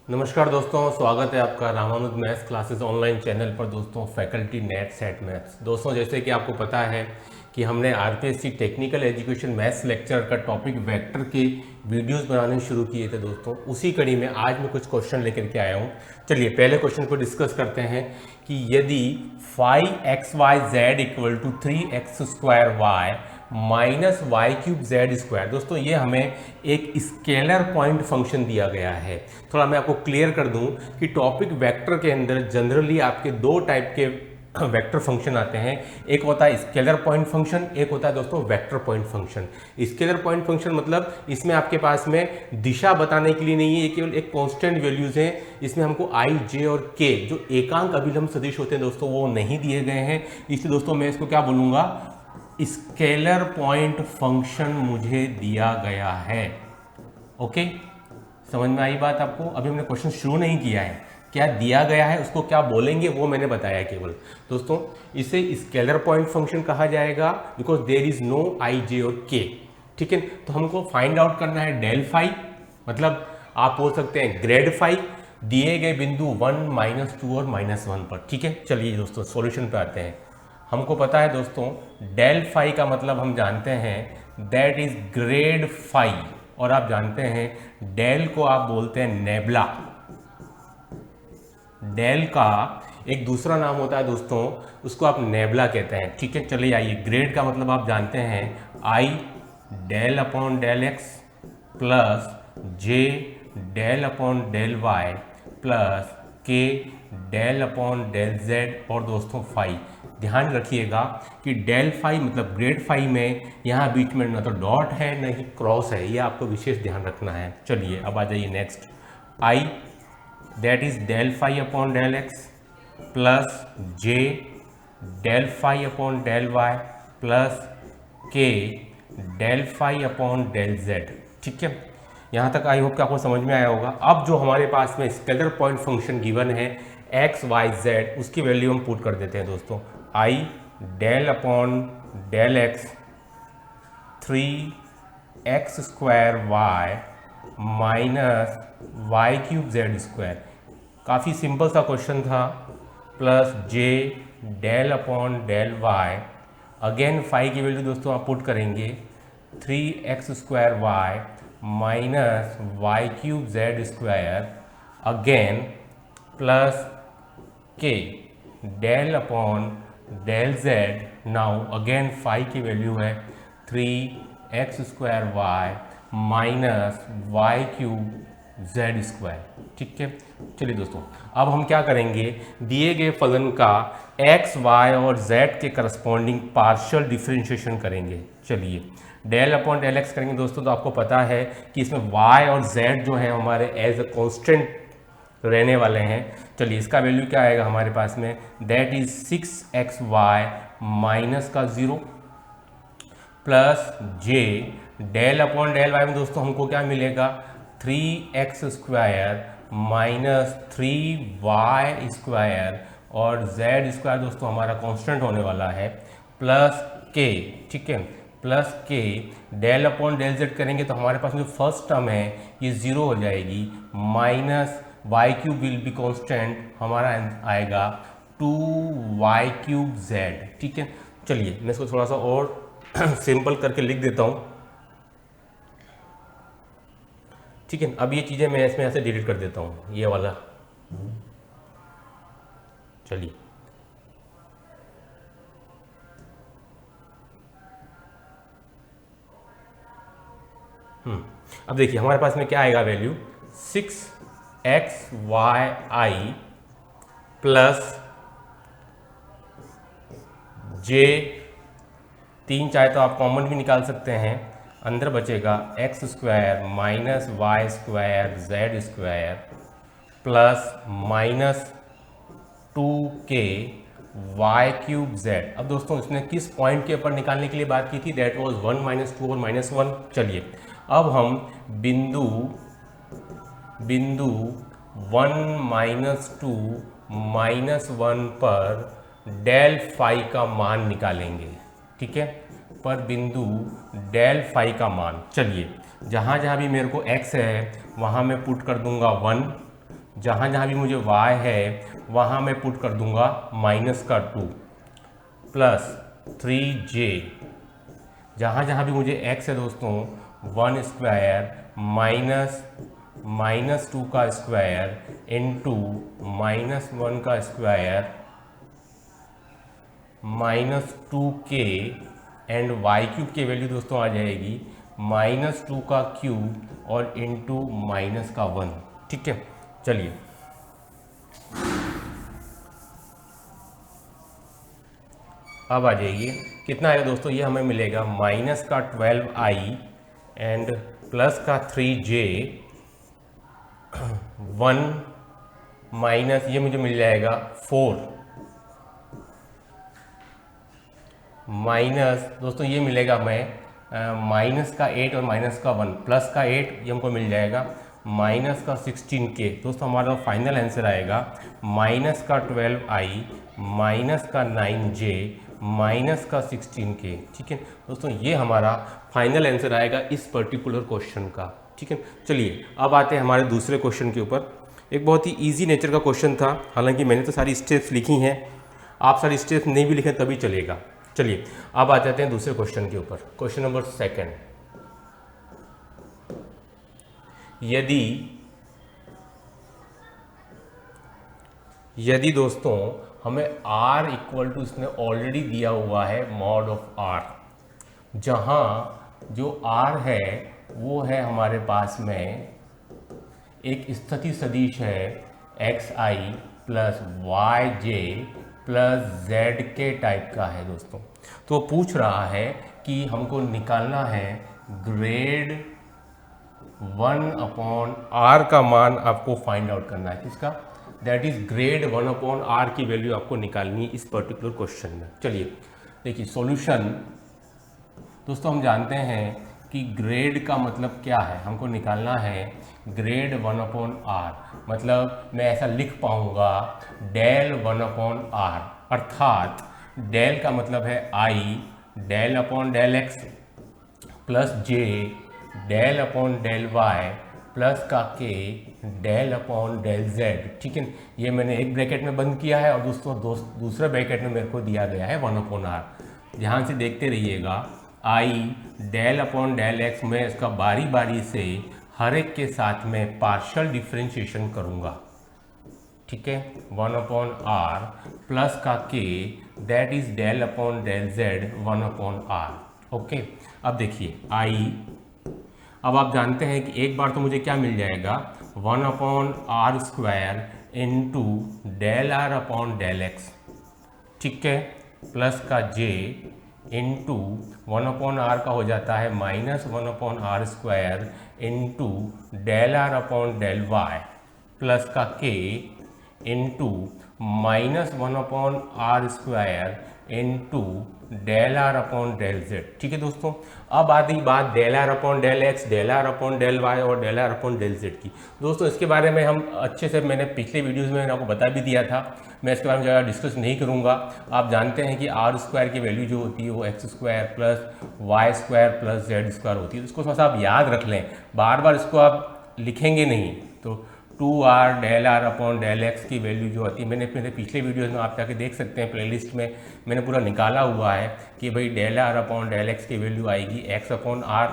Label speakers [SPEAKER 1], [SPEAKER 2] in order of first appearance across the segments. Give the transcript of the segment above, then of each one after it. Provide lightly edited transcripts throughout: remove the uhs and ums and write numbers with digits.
[SPEAKER 1] नमस्कार दोस्तों, स्वागत है आपका Ramanuj maths classes online channel पर। दोस्तों फैकल्टी नेट सेट मैथ्स। दोस्तों जैसे कि आपको पता है कि हमने RPSC technical education maths lecture का टॉपिक वेक्टर के वीडियोस बनाने शुरू किए थे। दोस्तों उसी कड़ी में आज मैं कुछ क्वेश्चन लेकर के आया हूँ। चलिए पहले क्वेश्चन को डिस्कस करते हैं कि यदि 5xyz equal to 3x² minus Y cube Z square. दोस्तों ये हमें एक स्केलर पॉइंट फंक्शन दिया गया है। थोड़ा मैं आपको क्लियर कर दूं कि टॉपिक वेक्टर के अंदर जनरली आपके दो टाइप के वेक्टर फंक्शन आते हैं। एक होता है स्केलर पॉइंट फंक्शन, एक होता है दोस्तों vector point function. Scalar point function मतलब इसमें आपके पास में दिशा बताने के लिए नहीं है, ये केवल एक कांस्टेंट वैल्यूज हैं। इसमें हमको आई, जे और के जो एकांक अभिलंब सदिश होते हैं दोस्तों वो नहीं दिए गए हैं। इसलिए दोस्तों मैं इसको क्या बोलूँगा, स्केलर पॉइंट फंक्शन मुझे दिया गया है। ओके, समझ में आई बात आपको? अभी हमने क्वेश्चन शुरू नहीं किया है, क्या दिया गया है उसको क्या बोलेंगे वो मैंने बताया केवल। दोस्तों इसे स्केलर पॉइंट फंक्शन कहा जाएगा बिकॉज देयर इज नो आई, जे और के। ठीक है, तो हमको फाइंड आउट करना है डेल फाई, मतलब आप बोल सकते हैं ग्रेड फाई दिए गए बिंदु 1, -2 और -1 पर। ठीक है, चलिए दोस्तों सॉल्यूशन पे आते हैं। हमको पता है दोस्तों डेल फाई का मतलब हम जानते हैं दैट इज ग्रेड फाई, और आप जानते हैं डेल को आप बोलते हैं नेबला। डेल का एक दूसरा नाम होता है दोस्तों, उसको आप नेबला कहते हैं। ठीक है, चलिए आइए, ग्रेड का मतलब आप जानते हैं I del upon del X plus J del upon del Y plus K del upon del Z और दोस्तों फाई। ध्यान रखिएगा कि डेल फाई मतलब ग्रेड फाई में यहाँ बीच में ना तो डॉट है ना ही क्रॉस है, ये आपको विशेष ध्यान रखना है। चलिए अब आ जाइए next, I that is del phi upon del X plus J del phi upon del Y plus K del phi upon del Z. ठीक है, यहाँ तक आई होप कि आपको समझ में आया होगा। अब जो हमारे पास में स्केलर पॉइंट फंक्शन गिवन है एक्स वाई जेड, उसकी वैल्यू हम पुट कर देते हैं दोस्तों। I del upon del X 3x² Y minus Y cube Z square, काफ़ी सिंपल सा क्वेश्चन था, plus J del upon del Y, again phi की वैल्यू दोस्तों आप पुट करेंगे 3x² Y minus Y cube Z square, again plus K del upon del Z. Now again phi की value है 3x² Y minus Y cube Z square. ठीक है, चलिए दोस्तों अब हम क्या करेंगे, दिए गए फलन का x, y और z के करस्पॉन्डिंग पार्शियल डिफरेंशिएशन करेंगे। चलिए डेल अपॉन डेल एक्स करेंगे दोस्तों, तो आपको पता है कि इसमें y और z जो है हमारे एज अ कॉन्स्टेंट रहने वाले हैं। चलिए इसका वैल्यू क्या आएगा हमारे पास में, दैट इज 6xy माइनस का 0 plus J del upon del Y में दोस्तों हमको क्या मिलेगा 3x² माइनस 3y² और z स्क्वायर दोस्तों हमारा कांस्टेंट होने वाला है, प्लस के। ठीक है, plus K del upon del Z करेंगे तो हमारे पास जो फर्स्ट टर्म है ये 0 हो जाएगी, minus Y cube will be constant, हमारा आएगा 2y³ z। ठीक है, चलिए मैं इसको थोड़ा सा और सिंपल करके लिख देता हूँ। ठीक है, अब ये चीज़ें मैं इसमें ऐसे डिलीट कर देता हूँ, ये वाला। चलिए अब देखिए हमारे पास में क्या आएगा वैल्यू 6xyi प्लस जे, 3 चाहे तो आप कॉमन भी निकाल सकते हैं, अंदर बचेगा x² minus y² Z square plus minus 2k y³ z। अब दोस्तों इसने किस पॉइंट के ऊपर निकालने के लिए बात की थी, दैट वाज 1, -2 और -1। चलिए अब हम बिंदु 1, -2, -1 पर डेल फाई का मान निकालेंगे। ठीक है, पर बिंदु डेल फाई का मान, चलिए जहाँ जहाँ भी मेरे को x है वहाँ मैं पुट कर दूंगा 1, जहाँ जहाँ भी मुझे y है वहाँ मैं पुट कर दूंगा -2 प्लस 3j, जहाँ जहाँ भी मुझे x है दोस्तों 1 स्क्वायर -2 का स्क्वायर इंटू -1 का square -2k and Y cube की वैल्यू दोस्तों आ जाएगी -2 का क्यूब और इंटू -1। ठीक है, चलिए अब आ जाइए, कितना आएगा दोस्तों, ये हमें मिलेगा -12i एंड प्लस का 3j 1 माइनस ये मुझे मिल जाएगा 4 माइनस दोस्तों ये मिलेगा मैं माइनस का 8 और माइनस का 1 प्लस का 8 ये हमको मिल जाएगा माइनस का 16k। दोस्तों हमारा फाइनल आंसर आएगा माइनस का 12i माइनस का 9j माइनस का 16k। ठीक है दोस्तों, ये हमारा फाइनल आंसर आएगा इस पर्टिकुलर क्वेश्चन का। ठीक है, चलिए अब आते हैं हमारे दूसरे क्वेश्चन के ऊपर। एक बहुत ही इजी नेचर का क्वेश्चन था, हालांकि मैंने तो सारी स्टेप्स लिखी हैं, आप सारी स्टेप्स नहीं भी लिखें तभी चलेगा। चलिए अब आ जाते हैं दूसरे क्वेश्चन के ऊपर। क्वेश्चन नंबर 2, यदि दोस्तों हमें r इक्वल टू इसमें ऑलरेडी दिया हुआ है मॉड ऑफ r, जहाँ जो r है वो है हमारे पास में एक स्थिति सदिश है xi plus yj plus zk type का है दोस्तों। तो वो पूछ रहा है कि हमको निकालना है ग्रेड 1/r का मान, आपको फाइंड आउट करना है किसका, दैट इज ग्रेड 1/r की वैल्यू आपको निकालनी है इस पर्टिकुलर क्वेश्चन में। चलिए देखिए सॉल्यूशन। दोस्तों हम जानते हैं कि ग्रेड का मतलब क्या है, हमको निकालना है ग्रेड 1/r, मतलब मैं ऐसा लिख पाऊंगा डेल 1/r, अर्थात डेल का मतलब है i del upon del x plus j del upon del y plus का k del upon del z। ठीक है, ये मैंने एक ब्रैकेट में बंद किया है और दोस्तों दूसरा ब्रैकेट में मेरे को दिया गया है 1/r। ध्यान से देखते रहिएगा, i del upon del x में इसका बारी बारी से हर एक के साथ में पार्शियल डिफरेंशिएशन करूँगा। ठीक है, 1/r प्लस का k that is del upon del z 1/r। Okay, अब देखिए i, अब आप जानते हैं कि एक बार तो मुझे क्या मिल जाएगा 1/r² into del r upon del x। ठीक है, प्लस का j इंटू 1/r का हो जाता है -1/r² into del r upon del y plus का k into -1/r² into del r upon del z। ठीक है दोस्तों, अब आती बात del r upon del x, del r upon del y और del r upon del z की। दोस्तों इसके बारे में हम अच्छे से, मैंने पिछले वीडियोस में आपको बता भी दिया था, मैं इसके बारे में ज़्यादा डिस्कस नहीं करूंगा। आप जानते हैं कि r² की वैल्यू जो होती है वो x² plus y² plus z² होती है। तो इसको थोड़ा सा आप याद रख लें, बार बार इसको आप लिखेंगे नहीं। तो 2r del r upon del x की वैल्यू जो होती है, मैंने मेरे पिछले वीडियोस में आप जाके देख सकते हैं, प्लेलिस्ट में मैंने पूरा निकाला हुआ है कि भाई del r upon del x की वैल्यू आएगी x अपॉन r।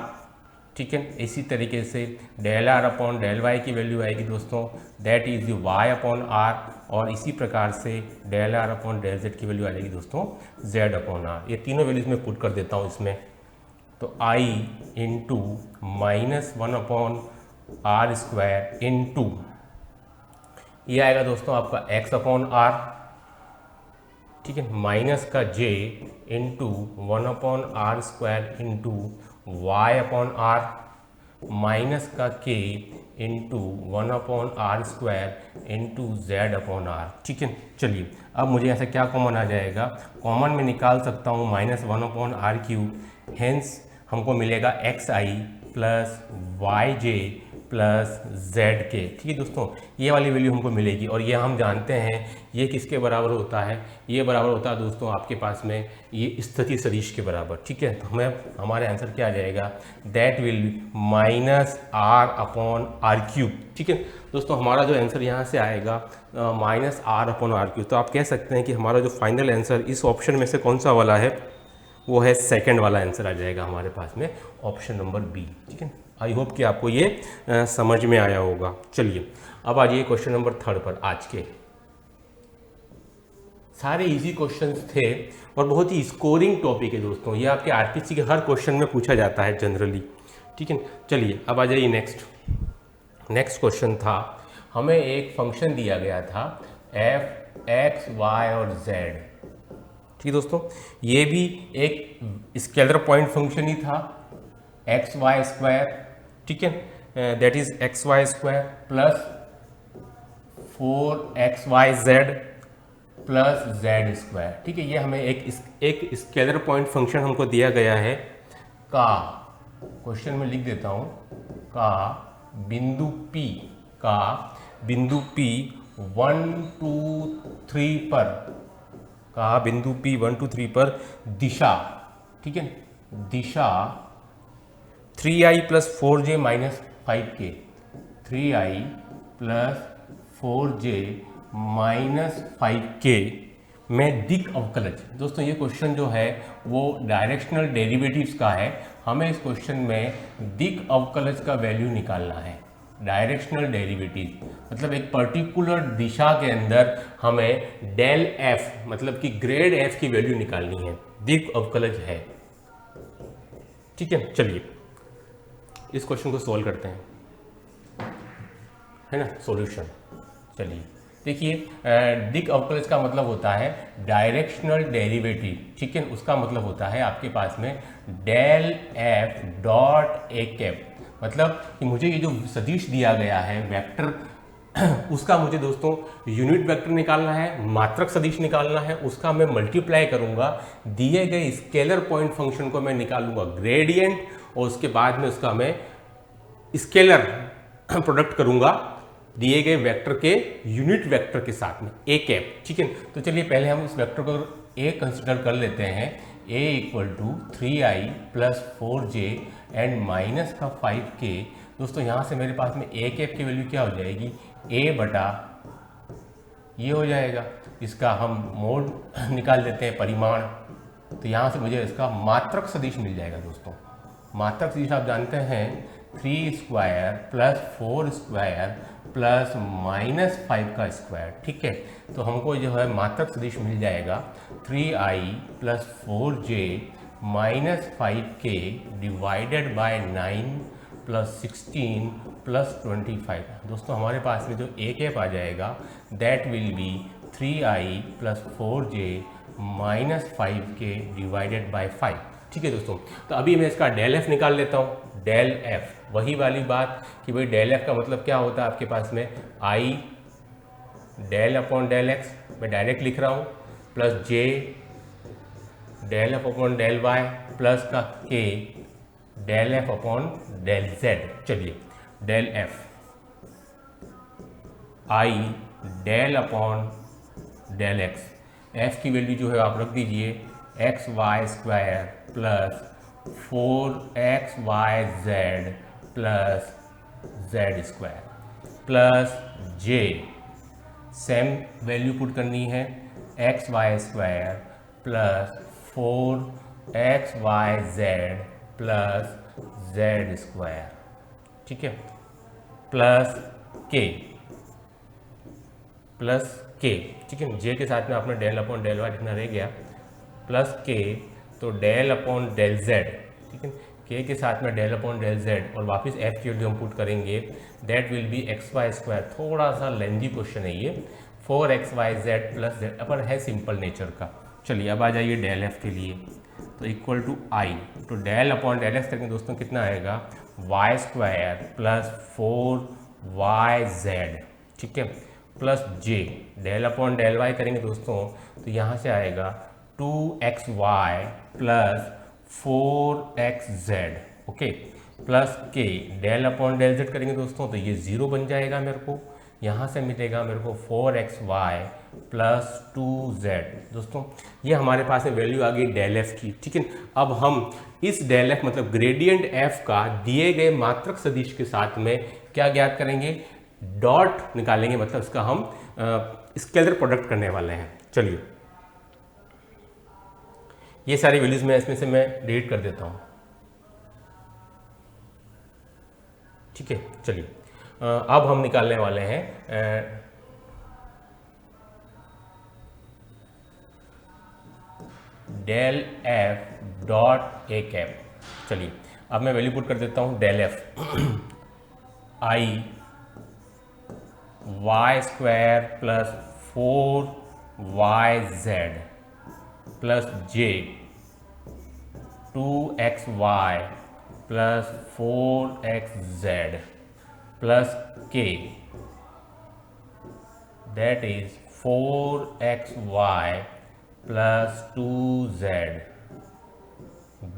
[SPEAKER 1] ठीक है, इसी तरीके से del r upon del y की वैल्यू आएगी दोस्तों that is y upon r, और इसी प्रकार से del r upon del z की वैल्यू आ जाएगी दोस्तों z अपॉन r। ये तीनों वैल्यूज मैं पुट कर देता हूँ इसमें। तो i इंटू -1/r² इंटू ये आएगा दोस्तों आपका x अपॉन r। ठीक है, माइनस का j into 1/r² into y upon r minus का k into 1/r² into z upon r। ठीक है, चलिए अब मुझे यहाँ से क्या कॉमन आ जाएगा, कॉमन में निकाल सकता हूँ -1/r³, हेंस हमको मिलेगा xi plus yj plus Z के। ठीक है दोस्तों, ये वाली वैल्यू हमको मिलेगी और ये हम जानते हैं ये किसके बराबर होता है, ये बराबर होता है दोस्तों आपके पास में ये स्थिति सदिश के बराबर। ठीक है, तो हमें हमारे आंसर क्या आ जाएगा, that will be minus R upon R cube. ठीक है दोस्तों, हमारा जो आंसर यहाँ से आएगा minus R upon R cube. तो आप कह सकते हैं कि हमारा जो फाइनल आंसर इस ऑप्शन में से कौन सा वाला है, वो है सेकंड वाला आंसर आ जाएगा हमारे पास में, ऑप्शन नंबर बी। ठीक है, आई होप कि आपको ये समझ में आया होगा। चलिए अब आ जाइए क्वेश्चन नंबर 3 पर। आज के सारे इजी क्वेश्चंस थे और बहुत ही स्कोरिंग टॉपिक है दोस्तों, ये आपके आरपीसी के हर क्वेश्चन में पूछा जाता है जनरली। ठीक है, चलिए अब आ जाइए नेक्स्ट क्वेश्चन था, हमें एक फंक्शन दिया गया था एफ एक्स वाई और जेड। ठीक है दोस्तों, ये भी एक स्केलर पॉइंट फंक्शन ही था, एक्स वाई स्क्वायर। ठीक है, that is X Y square plus 4xyz plus Z square. ठीक है, ये हमें एक स्केलर पॉइंट फंक्शन हमको दिया गया है का, क्वेश्चन में लिख देता हूँ, का बिंदु P 1 2 3 पर, का बिंदु P 1 2 3 पर दिशा, ठीक है, दिशा 3i plus 4j minus 5k, 3i plus 4j minus 5k में दिक अवकलज। दोस्तों ये क्वेश्चन जो है वो डायरेक्शनल डेरिवेटिव्स का है, हमें इस क्वेश्चन में दिक अवकलज का वैल्यू निकालना है। डायरेक्शनल डेरिवेटिव मतलब एक पर्टिकुलर दिशा के अंदर हमें डेल एफ मतलब कि ग्रेड एफ की वैल्यू निकालनी है, दिक अवकलज है। ठीक है, चलिए इस क्वेश्चन को सॉल्व करते हैं, है ना, सॉल्यूशन। चलिए देखिए, दिक अवकलज का मतलब होता है डायरेक्शनल डेरिवेटिव। ठीक है, उसका मतलब होता है आपके पास में del F dot A cap, मतलब कि मुझे ये जो सदिश दिया गया है वेक्टर उसका मुझे दोस्तों यूनिट वेक्टर निकालना है, मात्रक सदिश निकालना है, उसका मैं मल्टीप्लाई करूंगा, दिए गए स्केलर पॉइंट फंक्शन को मैं निकालूंगा ग्रेडियंट, और उसके बाद में उसका मैं स्केलर प्रोडक्ट करूंगा दिए गए वेक्टर के यूनिट वेक्टर के साथ में ए कैप। ठीक है, तो चलिए पहले हम इस वेक्टर को ए कंसिडर कर लेते हैं, a equal to 3i plus 4j and minus का 5k। दोस्तों यहाँ से मेरे पास में ए कैप की वैल्यू क्या हो जाएगी, a बटा ये हो जाएगा, इसका हम मोड निकाल देते हैं परिमाण, तो यहाँ से मुझे इसका मात्रक सदिश मिल जाएगा। दोस्तों मात्रक सदिश आप जानते हैं 3 square plus 4 square plus minus 5 का स्क्वायर। ठीक है, तो हमको जो है मात्रक सदिश मिल जाएगा 3i plus 4j minus 5k divided by 9 plus 16 plus 25। दोस्तों हमारे पास में जो ए कैप आ जाएगा that will B 3i plus 4j minus 5k divided by 5। ठीक है दोस्तों, तो अभी मैं इसका डेल एफ निकाल लेता हूँ। डेल एफ वही वाली बात कि भाई डेल एफ का मतलब क्या होता है आपके पास में, I del upon del X मैं डायरेक्ट लिख रहा हूँ, plus J del F upon del Y plus का K del F upon del Z. चलिए del F I del upon del X, F की वैल्यू जो है आप रख दीजिए X Y square plus 4xyz plus Z square plus J, same value put करनी है, X Y square plus 4xyz plus Z square. ठीक है, प्लस के ठीक है, जे के साथ में आपने डेल अपॉन डेल वाई लिखना रह गया, प्लस के तो डेल अपॉन डेल जेड। ठीक है, के के साथ में डेल अपॉन डेल जेड और वापस एफ की वैल्यू हम पुट करेंगे, that will be X Y square. थोड़ा सा लेंथी क्वेश्चन है ये, 4xyz प्लस जेड, अपन है सिंपल नेचर का। चलिए अब आ जाइए डेल एफ के लिए, तो इक्वल टू आई, तो डेल अपॉन डेल एक्स करेंगे दोस्तों कितना आएगा, वाई स्क्वायर प्लस 4yz। ठीक है, plus J, del upon del Y करेंगे दोस्तों तो यहाँ से आएगा 2xy plus 4xz। Okay, plus K del upon del Z करेंगे दोस्तों तो ये 0 बन जाएगा मेरे को। यहाँ से मिलेगा मेरे को 4xy प्लस 2z। दोस्तों ये हमारे पास में वैल्यू आ गई डेल एफ की, ठीक है। अब हम इस डेल एफ मतलब ग्रेडियंट एफ का दिए गए मात्रक सदिश के साथ में क्या ज्ञात करेंगे, डॉट निकालेंगे, मतलब इसका हम स्केलर प्रोडक्ट करने वाले हैं। चलिए ये सारी वैल्यूज मैं इसमें से मैं डिलीट कर देता हूँ, ठीक है। चलिए अब हम निकालने वाले हैं del F dot A cap. चलिए अब मैं वैल्यू पुट कर देता हूँ del F I Y square plus 4yz plus J 2xy plus 4xz plus k that is 4xy plus 2z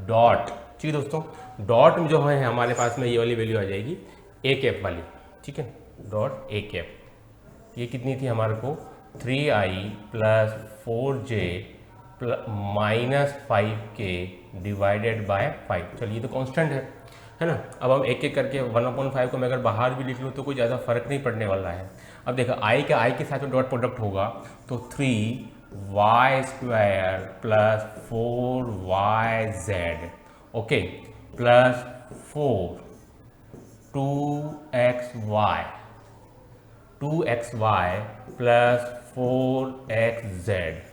[SPEAKER 1] dot, ठीक है दोस्तों। डॉट में जो है हमारे पास में ये वाली वैल्यू आ जाएगी ए कैप वाली, ठीक है। डॉट ए कैप ये कितनी थी हमारे को 3i plus 4j minus 5k divided by 5। चलिए तो कांस्टेंट है ना। अब हम एक एक करके 1/5 को मैं अगर बाहर भी लिख लूँ तो कोई ज़्यादा फर्क नहीं पड़ने वाला है। अब देखो आई के साथ में डॉट प्रोडक्ट होगा तो 3y square plus 4yz okay plus 2xy plus 4xz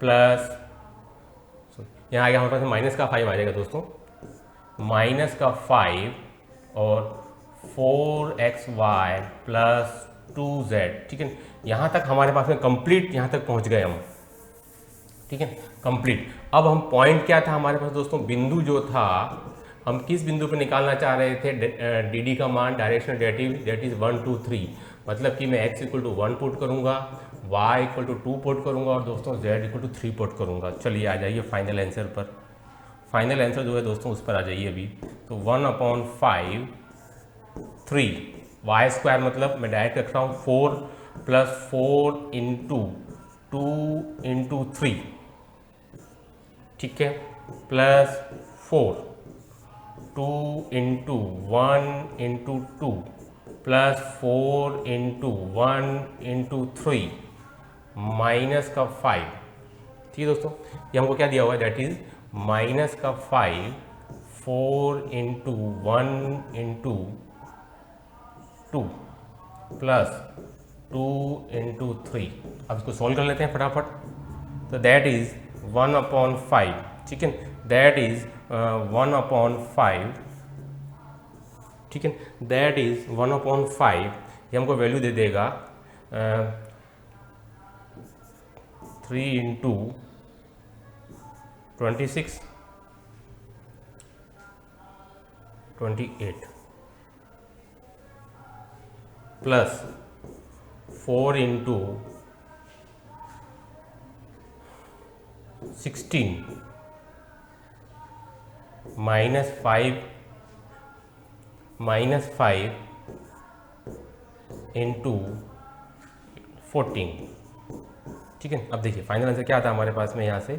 [SPEAKER 1] plus यहाँ आ गया हमारे पास माइनस का 5 आ जाएगा दोस्तों, माइनस का 5 और 4xy प्लस 2z, ठीक है। यहाँ तक हमारे पास में कंप्लीट, यहाँ तक पहुँच गए हम, ठीक है, कंप्लीट। अब हम पॉइंट क्या था हमारे पास दोस्तों, बिंदु जो था हम किस बिंदु पर निकालना चाह रहे थे, डी का मान डायरेक्शनल डेरिवेटिव दैट इज 1 2 3, मतलब कि मैं x इक्वल टू 1 पुट करूँगा, y इक्वल टू 2 पुट करूँगा और दोस्तों z इक्वल टू 3 पुट करूँगा। चलिए आ जाइए फाइनल आंसर पर। फाइनल आंसर जो है दोस्तों उस पर आ जाइए अभी। तो 1/5 3 y स्क्वायर मतलब मैं डायरेक्ट रख रहा हूँ 4 प्लस 4 इंटू 2 इंटू 3, ठीक है, plus 4 2 into 1 into 2 plus 4 into 1 into 3 minus का 5, ठीक है दोस्तों। ये हमको क्या दिया हुआ है, दैट इज माइनस का 5 4 इंटू 1 इंटू 2 प्लस 2 इंटू 3। अब इसको सॉल्व कर लेते हैं फटाफट। तो दैट इज 1/5, ठीक है, दैट इज 1/5, ठीक है, दैट इज 1/5। ये हमको वैल्यू दे देगा 3 into 26 28 plus 4 into 16 minus 5 into 14, ठीक है। अब देखिए फाइनल आंसर क्या आता है हमारे पास में यहाँ से,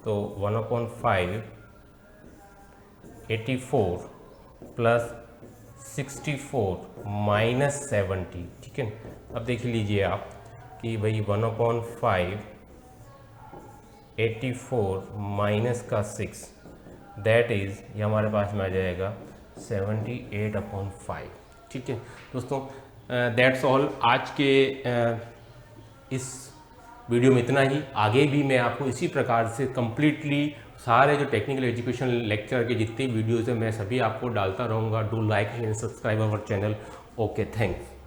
[SPEAKER 1] तो 1/5 84 प्लस 64 माइनस 70, ठीक है। अब देख लीजिए आप कि भाई 1/5 84 माइनस का 6 दैट इज़ ये हमारे पास में आ जाएगा 78/5, ठीक है दोस्तों। दैट्स ऑल आज के इस वीडियो में इतना ही। आगे भी मैं आपको इसी प्रकार से कम्प्लीटली सारे जो टेक्निकल एजुकेशन लेक्चर के जितने वीडियोज़ हैं मैं सभी आपको डालता रहूँगा। Do like and subscribe our channel. Okay, thanks.